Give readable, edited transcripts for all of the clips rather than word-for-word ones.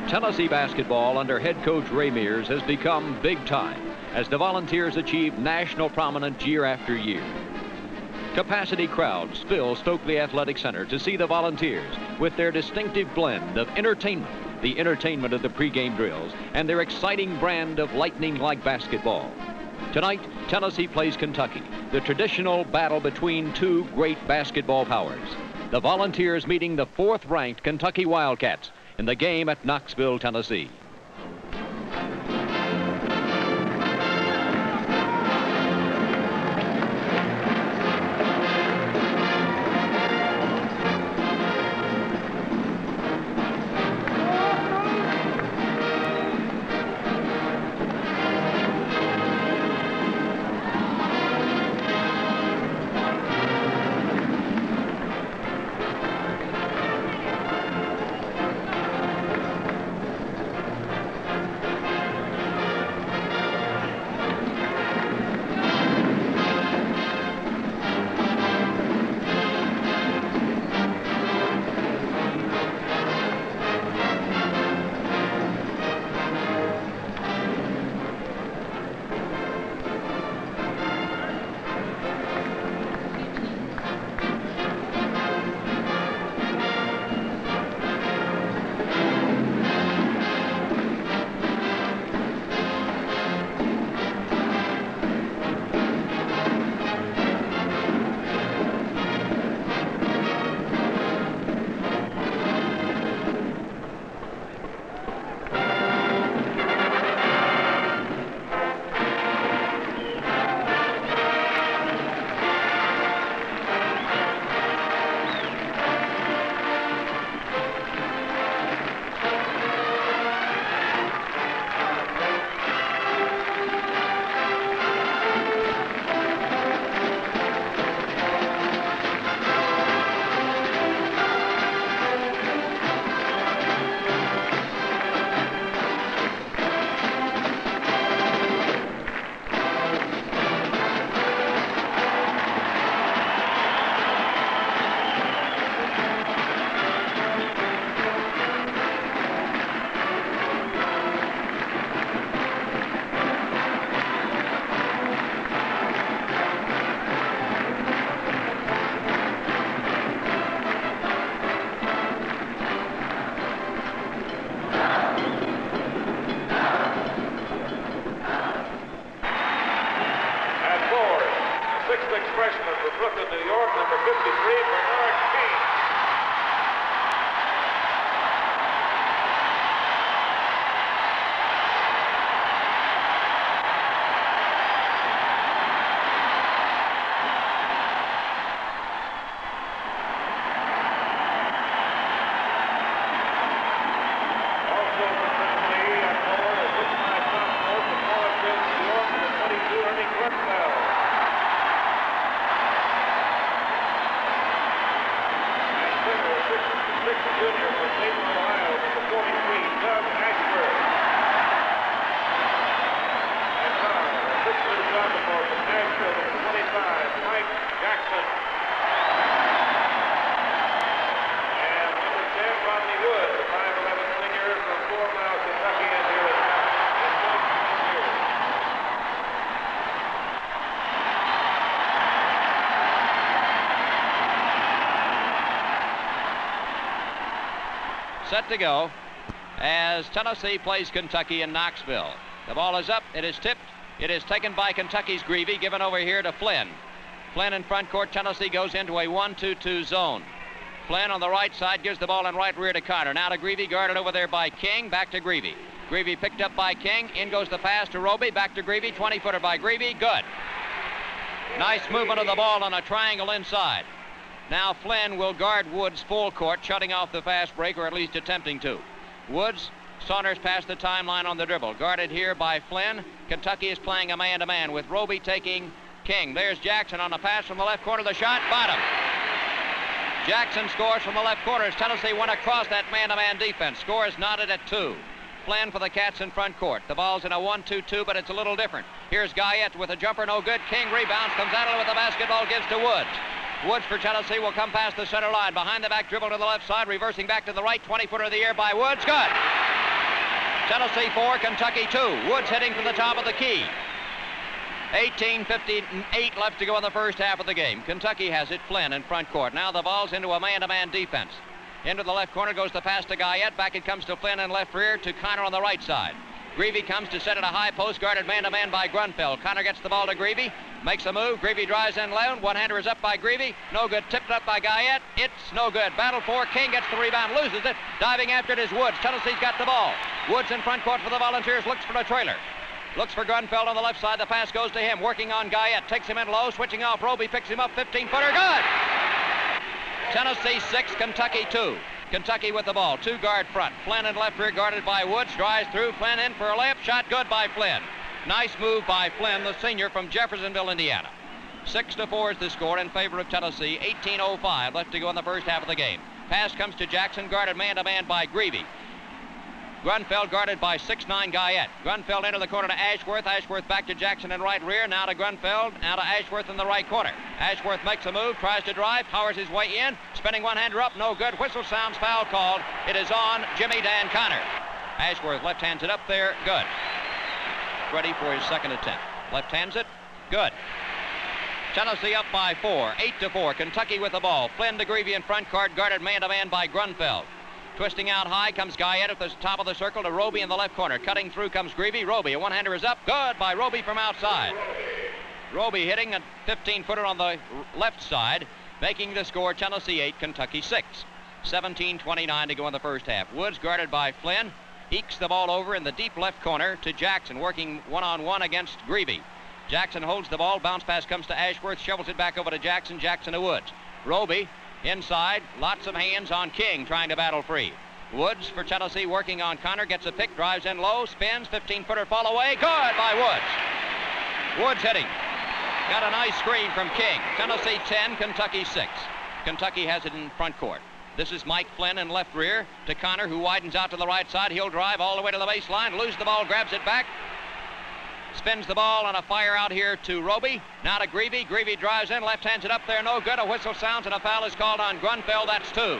Tennessee basketball under head coach Ray Mears has become big time as the Volunteers achieve national prominence year after year. Capacity crowds fill Stokely Athletics Center to see the Volunteers with their distinctive blend of entertainment, the entertainment of the pregame drills, and their exciting brand of lightning-like basketball. Tonight, Tennessee plays Kentucky, the traditional battle between two great basketball powers. The Volunteers meeting the fourth-ranked Kentucky Wildcats in the game at Knoxville, Tennessee. Freshman from Brooklyn, New York, number 53, Bernard King. Also from Tennessee, at forward, a 6'5" sophomore from Morrisville, New York, number 22, Ernie Grunfeld. Junior from Dayton, Ohio, number 43, Doug Ashworth. And now, a 6'2" sophomore from Nashville, number 25, Mike Jackson. And number 10, Rodney Woods, a 5'11" senior from 4 Mile, Kentucky, and here is set to go as Tennessee plays Kentucky in Knoxville. The ball is up, it is tipped, it is taken by Kentucky's Greavy, given over here to Flynn. Flynn in front court, Tennessee goes into a 1-2-2 zone. Flynn on the right side gives the ball in right rear to Carter. Now to Greavy, guarded over there by King, back to Greavy. Greavy picked up by King, in goes the pass to Roby, back to Greavy, 20-footer by Greavy, good. Nice movement of the ball on a triangle inside. Now Flynn will guard Woods full court, shutting off the fast break, or at least attempting to. Woods saunters past the timeline on the dribble. Guarded here by Flynn. Kentucky is playing a man-to-man with Roby taking King. There's Jackson on a pass from the left corner. The shot, bottom. Jackson scores from the left corner as Tennessee went across that man-to-man defense. Score is knotted at 2. Flynn for the Cats in front court. The ball's in a 1-2-2, but it's a little different. Here's Guyette with a jumper, no good. King rebounds, comes out of it with the basketball, gives to Woods. Woods for Tennessee will come past the center line. Behind the back dribble to the left side, reversing back to the right. 20-footer of the air by Woods. Good. Tennessee 4, Kentucky 2. Woods hitting from the top of the key. 18:58 left to go in the first half of the game. Kentucky has it. Flynn in front court. Now the Vols into a man-to-man defense. Into the left corner goes the pass to Guyette. Back it comes to Flynn in left rear to Connor on the right side. Greavy comes to set at a high post, guarded man-to-man by Grunfeld. Connor gets the ball to Greavy, makes a move. Greavy drives in lone. One-hander is up by Greavy. No good. Tipped up by Guyette. It's no good. Battle for King gets the rebound, loses it. Diving after it is Woods. Tennessee's got the ball. Woods in front court for the Volunteers. Looks for the trailer. Looks for Grunfeld on the left side. The pass goes to him. Working on Guyette. Takes him in low. Switching off. Roby picks him up. 15-footer. Good! Tennessee 6, Kentucky 2. Kentucky with the ball. 2 guard front. Flynn in left rear guarded by Woods. Drives through. Flynn in for a layup. Shot good by Flynn. Nice move by Flynn, the senior from Jeffersonville, Indiana. 6-4 is the score in favor of Tennessee. 18:05 left to go in the first half of the game. Pass comes to Jackson, guarded man-to-man by Greavy. Grunfeld guarded by 6'9" Guyette. Grunfeld into the corner to Ashworth. Ashworth back to Jackson in right rear. Now to Grunfeld. Now to Ashworth in the right corner. Ashworth makes a move, tries to drive, powers his way in. Spinning one-hander up, no good. Whistle sounds, foul called. It is on Jimmy Dan Connor. Ashworth left hands it up there, good. Ready for his second attempt. Left hands it, good. Tennessee up by 4, 8-4. Kentucky with the ball. Flynn to Greavy in front court, guarded man-to-man by Grunfeld. Twisting out high comes Guyette at the top of the circle to Roby in the left corner. Cutting through comes Greavy. Roby, a one-hander is up. Good by Roby from outside. Roby hitting a 15-footer on the left side, making the score Tennessee 8, Kentucky 6. 17:29 to go in the first half. Woods guarded by Flynn. Ekes the ball over in the deep left corner to Jackson, working one-on-one against Greavy. Jackson holds the ball. Bounce pass comes to Ashworth. Shovels it back over to Jackson. Jackson to Woods. Roby inside, lots of hands on King, trying to battle free. Woods for Tennessee working on Connor, gets a pick, drives in low, spins, 15-footer fall away, good by Woods. Woods hitting. Got a nice screen from King. Tennessee 10, Kentucky 6. Kentucky has it in front court. This is Mike Flynn in left rear to Connor, who widens out to the right side. He'll drive all the way to the baseline, loses the ball, grabs it back. Spins the ball on a fire out here to Roby. Now to Greavy. Greavy drives in, left hands it up there, no good. A whistle sounds and a foul is called on Grunfeld. That's 2.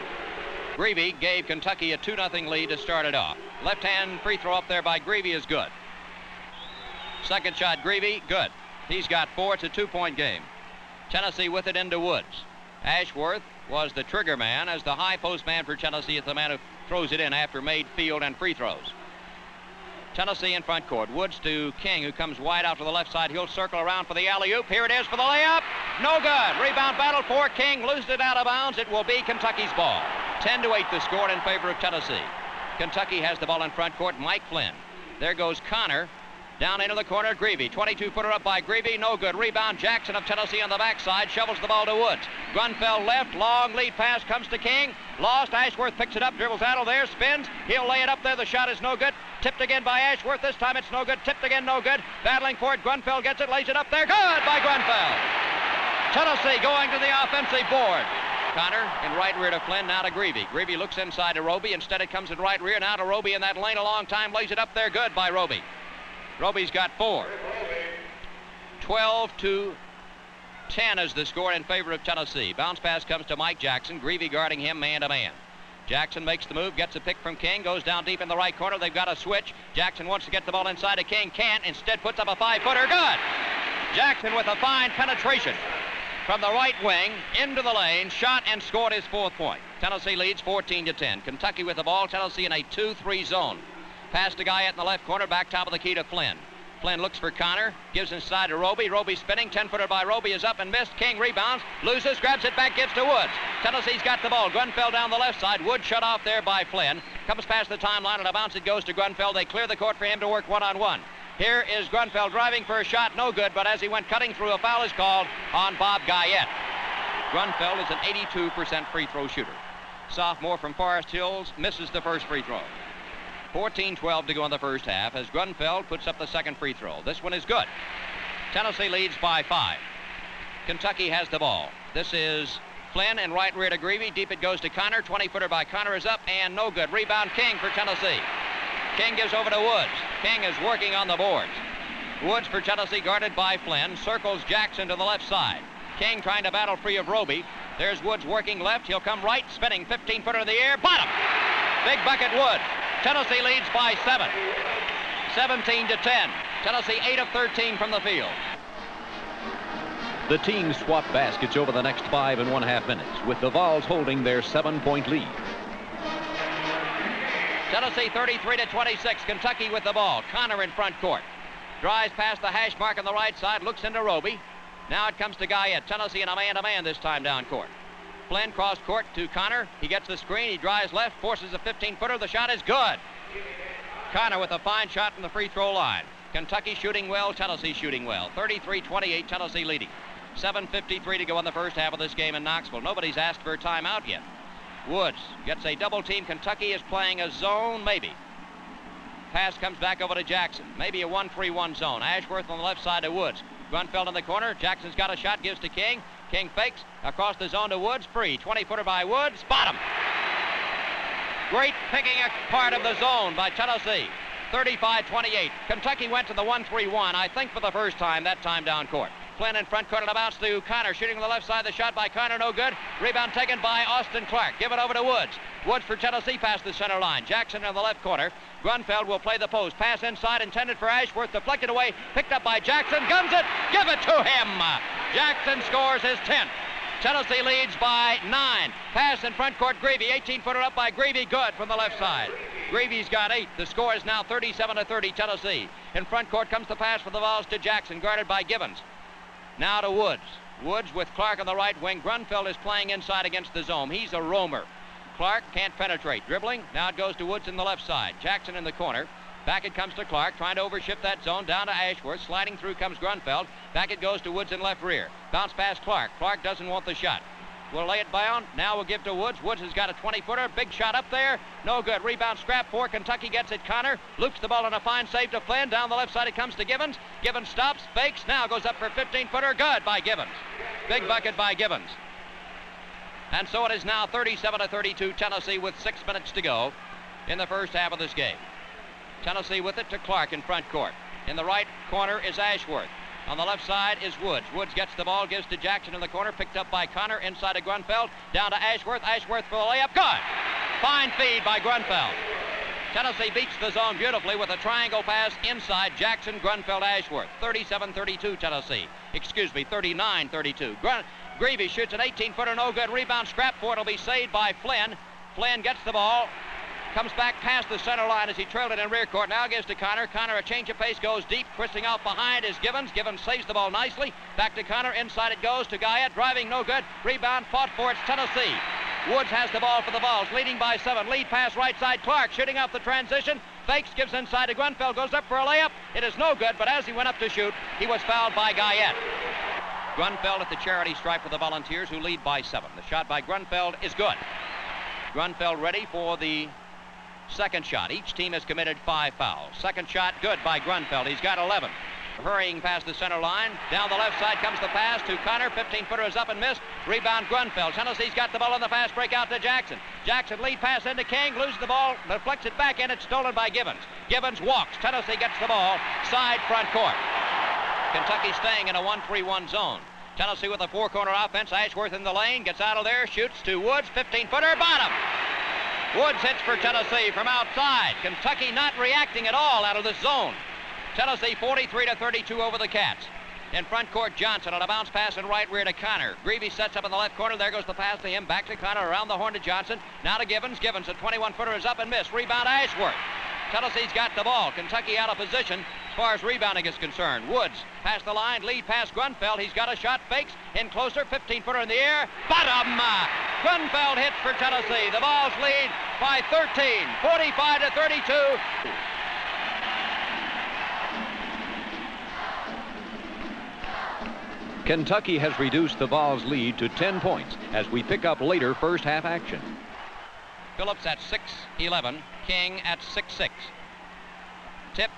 Greavy gave Kentucky a 2-0 lead to start it off. Left hand free throw up there by Greavy is good. Second shot, Greavy, good. He's got 4. It's a 2-point game. Tennessee with it into Woods. Ashworth was the trigger man as the high post man for Tennessee. It's the man who throws it in after made field and free throws. Tennessee in front court. Woods to King, who comes wide out to the left side. He'll circle around for the alley-oop. Here it is for the layup. No good. Rebound battle for King. Loses it out of bounds. It will be Kentucky's ball. 10-8 the score in favor of Tennessee. Kentucky has the ball in front court. Mike Flynn. There goes Connor. Down into the corner, Greavy. 22-footer up by Greavy. No good. Rebound, Jackson of Tennessee on the backside. Shovels the ball to Woods. Grunfeld left. Long lead pass comes to King. Lost. Ashworth picks it up. Dribbles out of there. Spins. He'll lay it up there. The shot is no good. Tipped again by Ashworth. This time it's no good. Tipped again, no good. Battling for it. Grunfeld gets it. Lays it up there. Good by Grunfeld. Tennessee going to the offensive board. Connor in right rear to Flynn. Now to Greavy. Greavy looks inside to Roby. Instead it comes in right rear. Now to Roby in that lane a long time. Lays it up there. Good by Roby. Roby's got 4. 12-10 is the score in favor of Tennessee. Bounce pass comes to Mike Jackson. Greavy guarding him man-to-man. Jackson makes the move, gets a pick from King, goes down deep in the right corner. They've got a switch. Jackson wants to get the ball inside to King. Can't. Instead puts up a 5-footer. Good! Jackson with a fine penetration from the right wing into the lane. Shot and scored his 4th point. Tennessee leads 14-10. Kentucky with the ball. Tennessee in a 2-3 zone. Pass to Guyette in the left corner, back top of the key to Flynn. Flynn looks for Connor, gives inside to Roby. Roby spinning, 10-footer by Roby is up and missed. King rebounds, loses, grabs it back, gets to Woods. Tennessee's got the ball. Grunfeld down the left side. Woods shut off there by Flynn. Comes past the timeline and a bounce. It goes to Grunfeld. They clear the court for him to work one-on-one. Here is Grunfeld driving for a shot, no good, but as he went cutting through, a foul is called on Bob Guyette. Grunfeld is an 82% free throw shooter. Sophomore from Forest Hills misses the first free throw. 14-12 to go in the first half as Grunfeld puts up the second free throw. This one is good. Tennessee leads by 5. Kentucky has the ball. This is Flynn in right rear to Greavy. Deep it goes to Connor. 20-footer by Connor is up and no good. Rebound King for Tennessee. King gives over to Woods. King is working on the boards. Woods for Tennessee guarded by Flynn. Circles Jackson to the left side. King trying to battle free of Roby. There's Woods working left. He'll come right, spinning 15-footer in the air. Bottom. Big bucket Woods. Tennessee leads by 7. 17-10. Tennessee 8 of 13 from the field. The teams swap baskets over the next 5.5 minutes, with the Vols holding their 7-point lead. Tennessee 33-26. Kentucky with the ball. Connor in front court. Drives past the hash mark on the right side. Looks into Roby. Now it comes to Guyette. Tennessee in a man-to-man this time down court. Flynn cross court to Connor. He gets the screen. He drives left. Forces a 15-footer. The shot is good. Connor with a fine shot from the free throw line. Kentucky shooting well. Tennessee shooting well. 33-28. Tennessee leading. 7:53 to go in the first half of this game in Knoxville. Nobody's asked for a timeout yet. Woods gets a double team. Kentucky is playing a zone, maybe. Pass comes back over to Jackson. Maybe a 1-3-1 zone. Ashworth on the left side to Woods. Grunfeld in the corner. Jackson's got a shot. Gives to King. King fakes. Across the zone to Woods. Free. 20-footer by Woods. Bottom. Great picking apart of the zone by Tennessee. 35-28. Kentucky went to the 1-3-1, I think for the first time, that time down court. Flynn in front court and a bounce to Connor. Shooting on the left side. The shot by Connor, no good. Rebound taken by Austin Clark. Give it over to Woods. Woods for Tennessee past the center line. Jackson in the left corner. Grunfeld will play the post. Pass inside intended for Ashworth. Deflected away. Picked up by Jackson. Guns it. Give it to him. Jackson scores his 10th. Tennessee leads by 9. Pass in front court. Greavy. 18-footer up by Greavy. Good from the left side. Greavy's got 8. The score is now 37-30 Tennessee. In front court comes the pass for the Vols to Jackson, guarded by Gibbons. Now to Woods. Woods with Clark on the right wing. Grunfeld is playing inside against the zone. He's a roamer. Clark can't penetrate. Dribbling. Now it goes to Woods in the left side. Jackson in the corner. Back it comes to Clark, trying to overshift that zone. Down to Ashworth. Sliding through comes Grunfeld. Back it goes to Woods in left rear. Bounce past Clark. Clark doesn't want the shot. We'll lay it down. Now we'll give to Woods. Woods has got a 20-footer. Big shot up there. No good. Rebound scrap for Kentucky. Gets it. Connor loops the ball on a fine save to Flynn. Down the left side it comes to Gibbons. Gibbons stops, fakes. Now goes up for a 15-footer. Good by Gibbons. Big bucket by Gibbons. And so it is now 37-32 Tennessee with 6 minutes to go in the first half of this game. Tennessee with it to Clark in front court. In the right corner is Ashworth. On the left side is Woods. Woods gets the ball, gives to Jackson in the corner, picked up by Connor, inside of Grunfeld, down to Ashworth. Ashworth for the layup. Good! Fine feed by Grunfeld. Tennessee beats the zone beautifully with a triangle pass inside Jackson, Grunfeld, Ashworth. 37-32 Tennessee. 39-32. Greavy shoots an 18-footer, no good. Rebound scrap for it. It'll be saved by Flynn. Flynn gets the ball. Comes back past the center line as he trailed it in rear court. Now gives to Connor. Connor, a change of pace, goes deep. Twisting out behind is Gibbons. Gibbons saves the ball nicely. Back to Connor. Inside it goes to Guyette. Driving, no good. Rebound fought for. It's Tennessee. Woods has the ball for the Vols. Leading by 7. Lead pass right side. Clark shooting off the transition. Fakes, gives inside to Grunfeld. Goes up for a layup. It is no good, but as he went up to shoot, he was fouled by Guyette. Grunfeld at the charity stripe for the Volunteers, who lead by 7. The shot by Grunfeld is good. Grunfeld ready for the second shot. Each team has committed 5 fouls. Second shot, good by Grunfeld. He's got 11. Hurrying past the center line. Down the left side comes the pass to Connor. 15-footer is up and missed. Rebound Grunfeld. Tennessee's got the ball on the fast break out to Jackson. Jackson lead pass into King. Loses the ball. Deflects it back in. It's stolen by Gibbons. Gibbons walks. Tennessee gets the ball. Side front court. Kentucky staying in a 1-3-1 zone. Tennessee with a 4-corner offense. Ashworth in the lane. Gets out of there. Shoots to Woods. 15-footer. Bottom. Woods hits for Tennessee from outside. Kentucky not reacting at all out of this zone. Tennessee 43-32 over the Cats. In front court, Johnson on a bounce pass in right rear to Connor. Greavy sets up in the left corner. There goes the pass to him. Back to Connor. Around the horn to Johnson. Now to Gibbons. Gibbons, a 21-footer is up and missed. Rebound Ashworth. Tennessee's got the ball. Kentucky out of position as far as rebounding is concerned. Woods past the line. Lead past Grunfeld. He's got a shot. Fakes. In closer. 15-footer in the air. Bottom. Grunfeld hits for Tennessee. The Vols lead by 13. 45-32. Kentucky has reduced the Vols' lead to 10 points as we pick up later first half action. Phillips at 6'11", King at 6'6". Tip,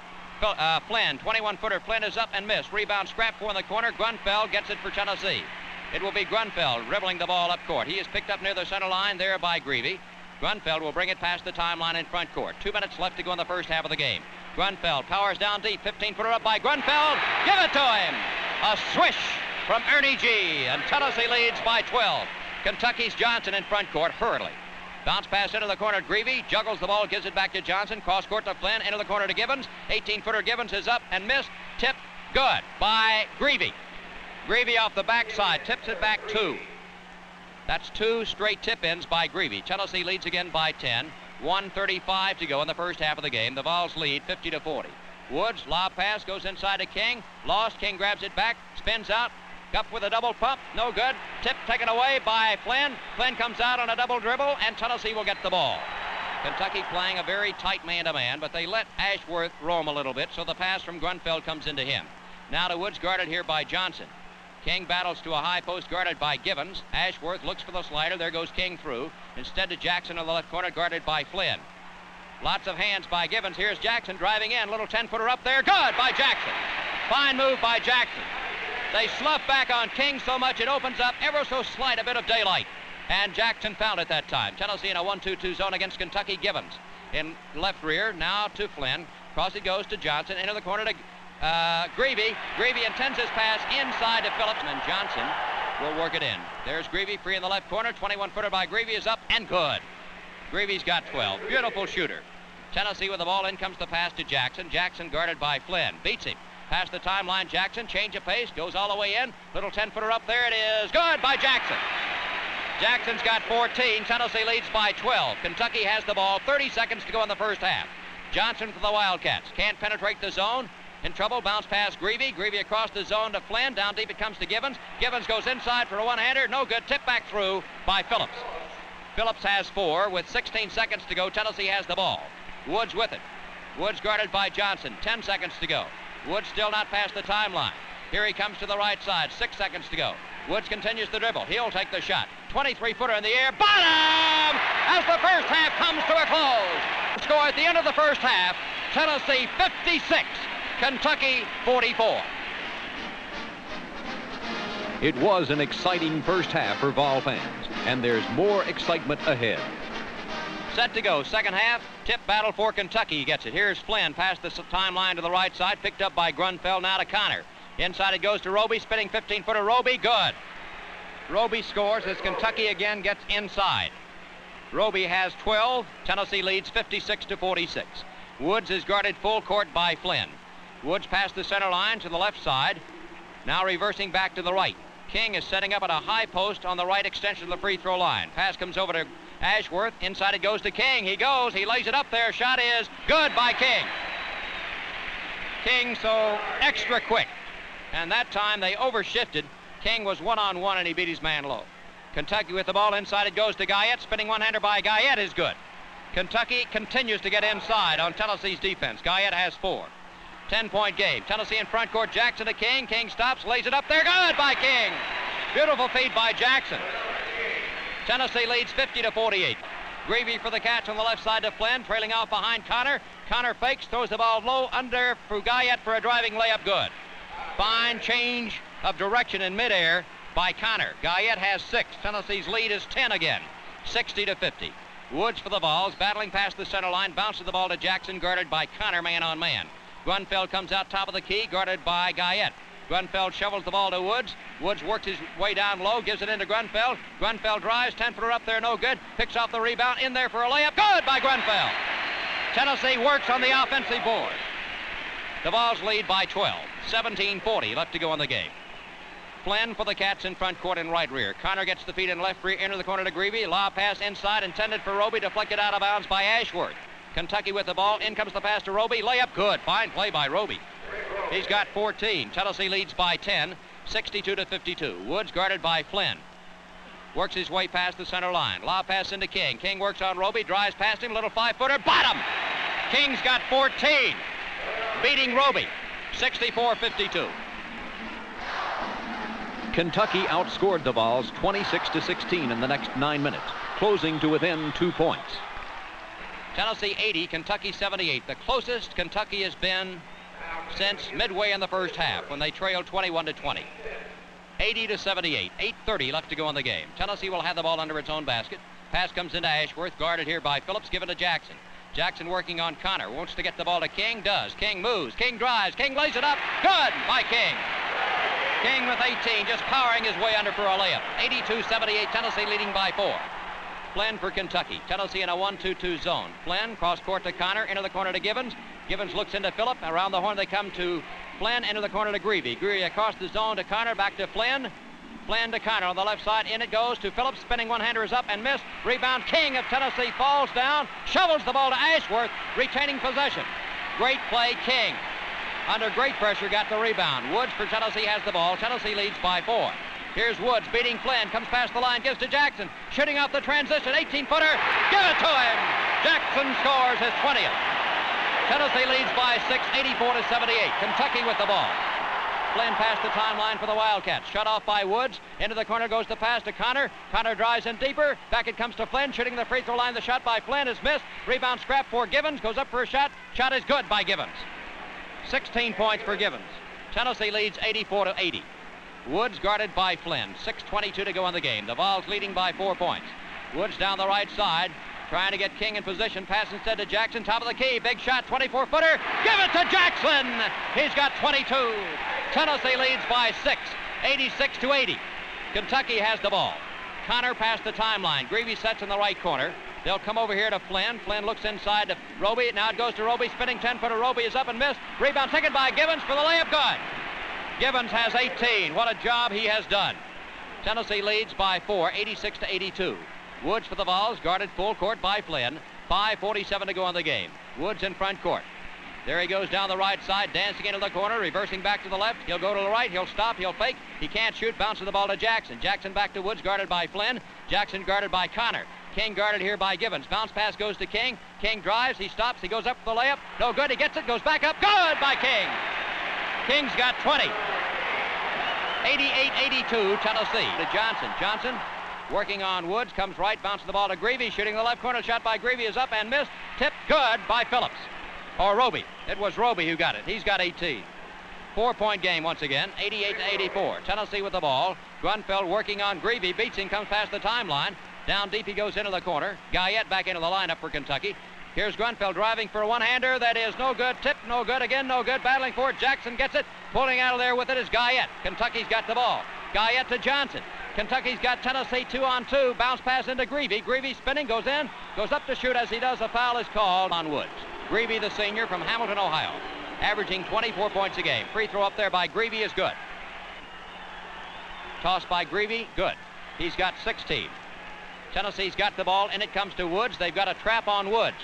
Flynn, 21-footer. Flynn is up and missed. Rebound scrap for in the corner. Grunfeld gets it for Tennessee. It will be Grunfeld dribbling the ball up court. He is picked up near the center line there by Greavy. Grunfeld will bring it past the timeline in front court. 2 minutes left to go in the first half of the game. Grunfeld powers down deep. 15-footer up by Grunfeld. Give it to him. A swish from Ernie G. And Tennessee leads by 12. Kentucky's Johnson in front court hurriedly. Bounce pass into the corner. Greavy juggles the ball, gives it back to Johnson. Cross court to Flynn. Into the corner to Gibbons. 18-footer Gibbons is up and missed. Tip good by Greavy. Greavy off the backside. Tips it back 2. That's 2 straight tip-ins by Greavy. Tennessee leads again by 10. 1:35 to go in the first half of the game. The Vols lead 50-40. Woods, lob pass, goes inside to King. Lost. King grabs it back. Spins out. Up with a double pump, no good. Tip taken away by Flynn. Flynn comes out on a double dribble, and Tennessee will get the ball. Kentucky playing a very tight man-to-man, but they let Ashworth roam a little bit, so the pass from Grunfeld comes into him. Now to Woods, guarded here by Johnson. King battles to a high post, guarded by Gibbons. Ashworth looks for the slider. There goes King through. Instead to Jackson in the left corner, guarded by Flynn. Lots of hands by Gibbons. Here's Jackson driving in. Little 10-footer up there. Good by Jackson. Fine move by Jackson. They slough back on King so much it opens up ever so slight a bit of daylight. And Jackson found it that time. Tennessee in a 1-2-2 zone against Kentucky. Gibbons in left rear. Now to Flynn. Cross it goes to Johnson. Into the corner to Greavy. Greavy intends his pass inside to Phillips. And Johnson will work it in. There's Greavy free in the left corner. 21-footer by Greavy is up and good. Greavy's got 12. Beautiful shooter. Tennessee with the ball. In comes the pass to Jackson. Jackson guarded by Flynn. Beats him. Past the timeline, Jackson, change of pace, goes all the way in. Little 10-footer up there, it is good by Jackson. Jackson's got 14, Tennessee leads by 12. Kentucky has the ball, 30 seconds to go in the first half. Johnson for the Wildcats, can't penetrate the zone. In trouble, bounce past Greavy. Greavy across the zone to Flynn, down deep it comes to Gibbons. Gibbons goes inside for a one-hander, no good, tip back through by Phillips. Phillips has 4, with 16 seconds to go, Tennessee has the ball. Woods with it. Woods guarded by Johnson, 10 seconds to go. Woods still not past the timeline. Here he comes to the right side. 6 seconds to go. Woods continues the dribble. He'll take the shot. 23-footer in the air. Bottom! As the first half comes to a close. Score at the end of the first half. Tennessee 56. Kentucky 44. It was an exciting first half for Vol fans, and there's more excitement ahead. Set to go, second half. Tip battle for Kentucky. He gets it. Here's Flynn past the timeline to the right side. Picked up by Grunfeld. Now to Connor. Inside it goes to Roby. Spinning 15-footer. Roby, good. Roby scores as Kentucky again gets inside. Roby has 12. Tennessee leads 56-46. Woods is guarded full court by Flynn. Woods past the center line to the left side. Now reversing back to the right. King is setting up at a high post on the right extension of the free throw line. Pass comes over to Ashworth. Inside it goes to King. He goes. He lays it up there. Shot is good by King. King so extra quick. And that time they overshifted. King was one-on-one and he beat his man low. Kentucky with the ball. Inside it goes to Guyette. Spinning one-hander by Guyette is good. Kentucky continues to get inside on Tennessee's defense. Guyette has 4. 10-point game. Tennessee in front court. Jackson to King. King stops. Lays it up there. Good by King. Beautiful feed by Jackson. Tennessee leads 50-48. Greavy for the catch on the left side to Flynn, trailing off behind Connor. Connor fakes, throws the ball low under for Guyette for a driving layup, good. Fine change of direction in midair by Connor. Guyette has 6. Tennessee's lead is 10 again, 60-50. Woods for the Vols, battling past the center line, bounces the ball to Jackson, guarded by Connor, man on man. Grunfeld comes out top of the key, guarded by Guyette. Grunfeld shovels the ball to Woods. Woods works his way down low, gives it into Grunfeld. Grunfeld drives, 10-footer up there, no good. Picks off the rebound, in there for a layup. Good by Grunfeld. Tennessee works on the offensive board. The Vols lead by 12. 17-40 left to go in the game. Flynn for the Cats in front court and right rear. Connor gets the feed in left rear, into the corner to Greavy. Lob pass inside, intended for Roby, deflected out of bounds by Ashworth. Kentucky with the ball. In comes the pass to Roby. Layup good. Fine play by Roby. He's got 14. Tennessee leads by 10, 62-52. Woods guarded by Flynn. Works his way past the center line. Lob pass into King. King works on Roby, drives past him, little 5-footer, bottom! King's got 14, beating Roby, 64-52. Kentucky outscored the Vols 26-16 in the next 9 minutes, closing to within 2 points. Tennessee 80, Kentucky 78. The closest Kentucky has been since midway in the first half when they trailed 21-20. 80-78. 8:30 left to go in the game. Tennessee will have the ball under its own basket. Pass comes into Ashworth, guarded here by Phillips, given to Jackson. Jackson working on Connor. Wants to get the ball to King. Does. King moves. King drives. King lays it up. Good by King. King with 18, just powering his way under for a layup. 82-78. Tennessee leading by 4. Flynn for Kentucky. Tennessee in a 1-2-2 zone. Flynn cross court to Connor, into the corner to Givens. Givens looks into Phillip. Around the horn they come to Flynn, into the corner to Greavy. Greavy across the zone to Connor, back to Flynn. Flynn to Connor on the left side. In it goes to Phillips. Spinning one-hander is up and missed. Rebound. King of Tennessee falls down. Shovels the ball to Ashworth, retaining possession. Great play, King. Under great pressure, got the rebound. Woods for Tennessee has the ball. Tennessee leads by 4. Here's Woods beating Flynn. Comes past the line. Gives to Jackson. Shooting off the transition. 18-footer. Give it to him. Jackson scores his 20th. Tennessee leads by 6, 84-78. Kentucky with the ball. Flynn past the timeline for the Wildcats. Shut off by Woods. Into the corner goes the pass to Connor. Connor drives in deeper. Back it comes to Flynn. Shooting the free throw line. The shot by Flynn is missed. Rebound scrap for Givens. Goes up for a shot. Shot is good by Givens. 16 points for Givens. Tennessee leads 84-80. Woods guarded by Flynn. 6:22 to go in the game. The Vols leading by 4 points. Woods down the right side. Trying to get King in position. Pass instead to Jackson. Top of the key. Big shot. 24-footer. Give it to Jackson. He's got 22. Tennessee leads by 6. 86-80. Kentucky has the ball. Connor past the timeline. Greavy sets in the right corner. They'll come over here to Flynn. Flynn looks inside to Roby. Now it goes to Roby. Spinning 10-footer. Roby is up and missed. Rebound taken by Givens for the layup. Good. Givens has 18. What a job he has done. Tennessee leads by 4. 86-82. Woods for the Vols, guarded full court by Flynn. 5:47 to go in the game. Woods in front court. There he goes down the right side, dancing into the corner, reversing back to the left. He'll go to the right, he'll stop, he'll fake. He can't shoot, bounces the ball to Jackson. Jackson back to Woods, guarded by Flynn. Jackson guarded by Connor. King guarded here by Givens. Bounce pass goes to King. King drives, he stops, he goes up for the layup. No good, he gets it, goes back up. Good by King. King's got 20. 88-82, Tennessee. To Johnson. Johnson working on Woods, comes right, bounces the ball to Greavy, shooting the left corner. Shot by Greavy is up and missed. Tipped good by Phillips. Or Roby. It was Roby who got it. He's got 18. 4-point game once again, 88-84. Tennessee with the ball. Grunfeld working on Greavy, beats him, comes past the timeline. Down deep he goes into the corner. Guyette back into the lineup for Kentucky. Here's Grunfeld driving for a one-hander. That is no good. Tip, no good. Again, no good. Battling for it. Jackson gets it. Pulling out of there with it is Guyette. Kentucky's got the ball. Guyette to Johnson. Kentucky's got Tennessee 2-on-2. Bounce pass into Greavy. Greavy spinning, goes in, goes up to shoot. As he does, a foul is called on Woods. Greavy, the senior from Hamilton, Ohio, averaging 24 points a game. Free throw up there by Greavy is good. Toss by Greavy, good. He's got 16. Tennessee's got the ball, and it comes to Woods. They've got a trap on Woods.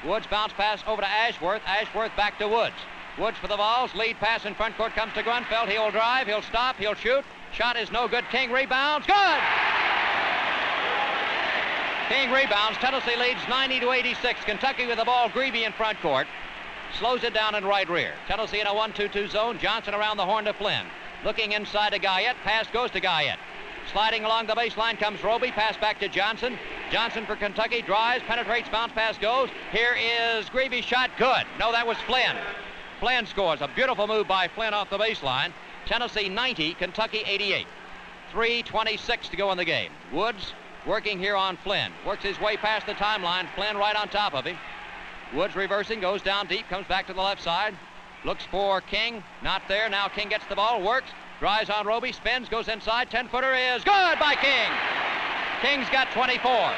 Woods bounce pass over to Ashworth. Ashworth back to Woods. Woods for the Vols. Lead pass in front court comes to Grunfeld. He'll drive, he'll stop, he'll shoot. Shot is no good. King rebounds. Good! King rebounds. Tennessee leads 90-86. Kentucky with the ball. Greavy in front court. Slows it down in right rear. Tennessee in a 1-2-2 zone. Johnson around the horn to Flynn. Looking inside to Guyette. Pass goes to Guyette. Sliding along the baseline comes Roby. Pass back to Johnson. Johnson for Kentucky. Drives, penetrates, bounce pass goes. Here is Greavy's shot. Good. No, that was Flynn. Flynn scores. A beautiful move by Flynn off the baseline. Tennessee 90, Kentucky 88. 3:26 to go in the game. Woods working here on Flynn. Works his way past the timeline. Flynn right on top of him. Woods reversing, goes down deep, comes back to the left side. Looks for King. Not there. Now King gets the ball, works. Drives on Roby, spins, goes inside. 10-footer is good by King. King's got 24.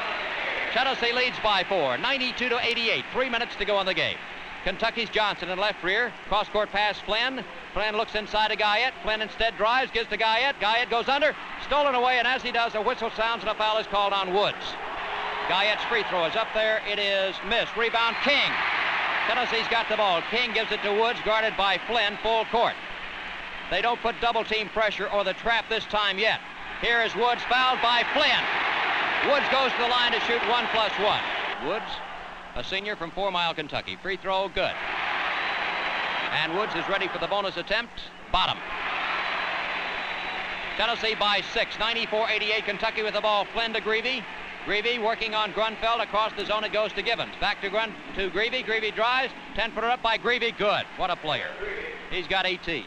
Tennessee leads by 4. 92-88. 3 minutes to go in the game. Kentucky's Johnson in left rear. Cross-court pass Flynn. Flynn looks inside to Guyette. Flynn instead drives, gives to Guyette. Guyette goes under. Stolen away, and as he does, a whistle sounds and a foul is called on Woods. Guyette's free throw is up there. It is missed. Rebound King. Tennessee's got the ball. King gives it to Woods, guarded by Flynn, full court. They don't put double-team pressure or the trap this time yet. Here is Woods, fouled by Flynn. Woods goes to the line to shoot 1+1. Woods, a senior from 4 Mile, Kentucky. Free throw, good. And Woods is ready for the bonus attempt. Bottom. Tennessee by 6. 94-88. Kentucky with the ball. Flynn to Greavy. Greavy working on Grunfeld. Across the zone it goes to Givens. Back to Greavy. Greavy drives. 10-footer up by Greavy. Good. What a player. He's got 18.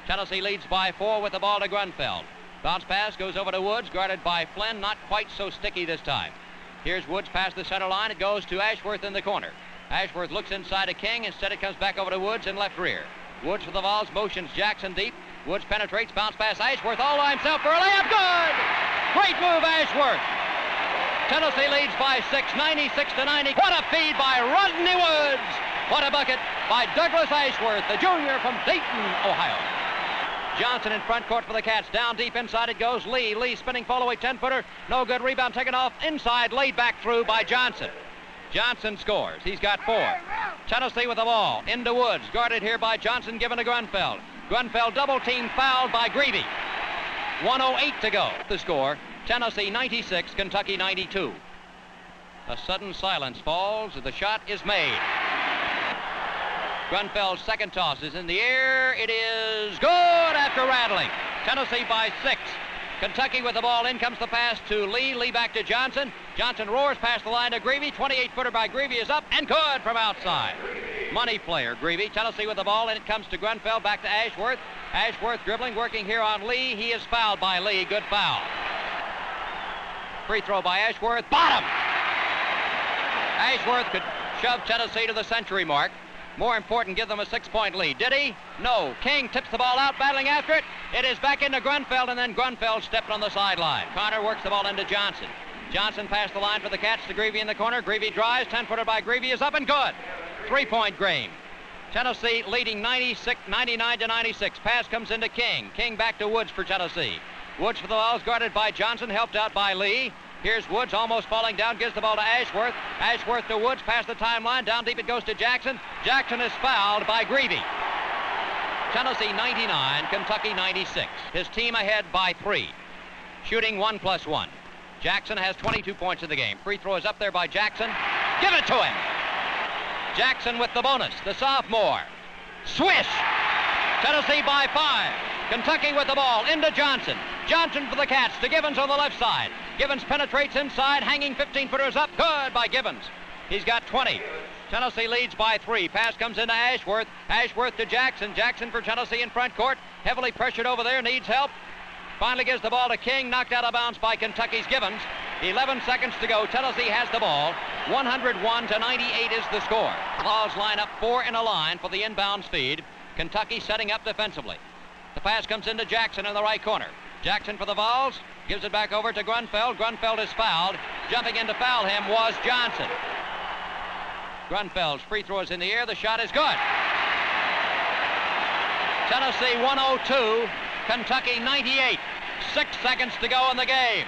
Tennessee leads by 4 with the ball to Grunfeld. Bounce pass goes over to Woods, guarded by Flynn. Not quite so sticky this time. Here's Woods past the center line. It goes to Ashworth in the corner. Ashworth looks inside to King. Instead it comes back over to Woods in left rear. Woods for the Vols, motions Jackson deep. Woods penetrates, bounce pass Ashworth all by himself for a layup. Good! Great move, Ashworth. Tennessee leads by 6, 96-90. What a feed by Rodney Woods. What a bucket by Douglas Ashworth, the junior from Dayton, Ohio. Johnson in front court for the Cats. Down deep inside it goes Lee. Lee spinning fall-away 10-footer. No good. Rebound taken off. Inside, laid back through by Johnson. Johnson scores. He's got 4. Tennessee with the ball. Into Woods. Guarded here by Johnson, given to Grunfeld. Grunfeld double team fouled by Greavy. 1:08 to go. The score, Tennessee 96, Kentucky 92. A sudden silence falls. The shot is made. Grunfeld's second toss is in the air. It is good after rattling. Tennessee by 6. Kentucky with the ball. In comes the pass to Lee. Lee back to Johnson. Johnson roars past the line to Greavy. 28-footer by Greavy is up and good from outside. Money player, Greavy. Tennessee with the ball, and it comes to Grunfeld. Back to Ashworth. Ashworth dribbling, working here on Lee. He is fouled by Lee. Good foul. Free throw by Ashworth. Bottom! Ashworth could shove Tennessee to the century mark. More important, give them a 6-point lead. Did he? No. King tips the ball out, battling after it. It is back into Grunfeld, and then Grunfeld stepped on the sideline. Connor works the ball into Johnson. Johnson passed the line for the Cats to Greavy in the corner. Greavy drives. 10-footer by Greavy is up and good. 3-point game. Tennessee leading 99-96. Pass comes into King. King back to Woods for Tennessee. Woods for the Vols, guarded by Johnson, helped out by Lee. Here's Woods almost falling down, gives the ball to Ashworth. Ashworth to Woods, past the timeline. Down deep it goes to Jackson. Jackson is fouled by Greavy. Tennessee 99, Kentucky 96. His team ahead by 3. Shooting 1+1. Jackson has 22 points in the game. Free throw is up there by Jackson. Give it to him. Jackson with the bonus, the sophomore. Swish! Tennessee by 5. Kentucky with the ball, into Johnson. Johnson for the Cats, to Gibbons on the left side. Gibbons penetrates inside, hanging 15-footers up. Good by Gibbons. He's got 20. Tennessee leads by 3. Pass comes into Ashworth. Ashworth to Jackson. Jackson for Tennessee in front court. Heavily pressured over there, needs help. Finally gives the ball to King, knocked out of bounds by Kentucky's Gibbons. 11 seconds to go. Tennessee has the ball. 101-98 is the score. Vols line up 4 in a line for the inbounds feed. Kentucky setting up defensively. The pass comes into Jackson in the right corner. Jackson for the Vols. Gives it back over to Grunfeld. Grunfeld is fouled. Jumping in to foul him was Johnson. Grunfeld's free throw is in the air. The shot is good. Tennessee 102. Kentucky 98. 6 seconds to go in the game.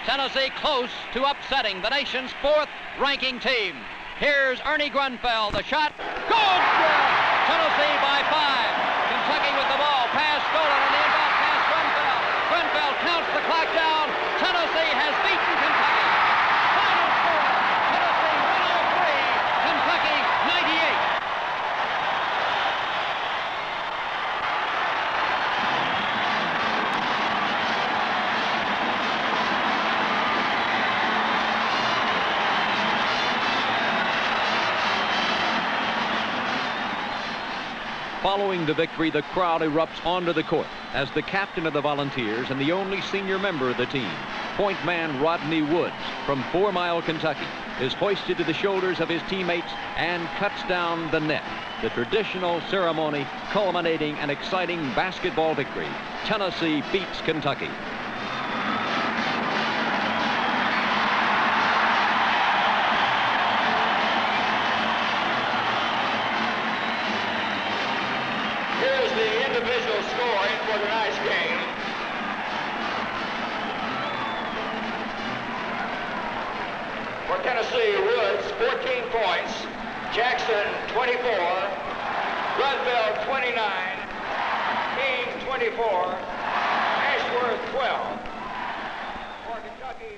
Tennessee close to upsetting the nation's 4th-ranking team. Here's Ernie Grunfeld. The shot. Good! Tennessee by 5. Kentucky with the ball. Pass stolen on the inbound pass. Grunfeld. Grunfeld counts the clock down. Tennessee has beaten Kentucky. Final score. Tennessee 103. Kentucky 98. Following the victory, the crowd erupts onto the court as the captain of the Volunteers and the only senior member of the team, point man Rodney Woods from 4 Mile, Kentucky, is hoisted to the shoulders of his teammates and cuts down the net. The traditional ceremony culminating an exciting basketball victory. Tennessee beats Kentucky. Individual scoring for tonight's game. For Tennessee, Woods 14 points, Jackson 24, Grunfeld 29, King 24, Ashworth 12. For Kentucky.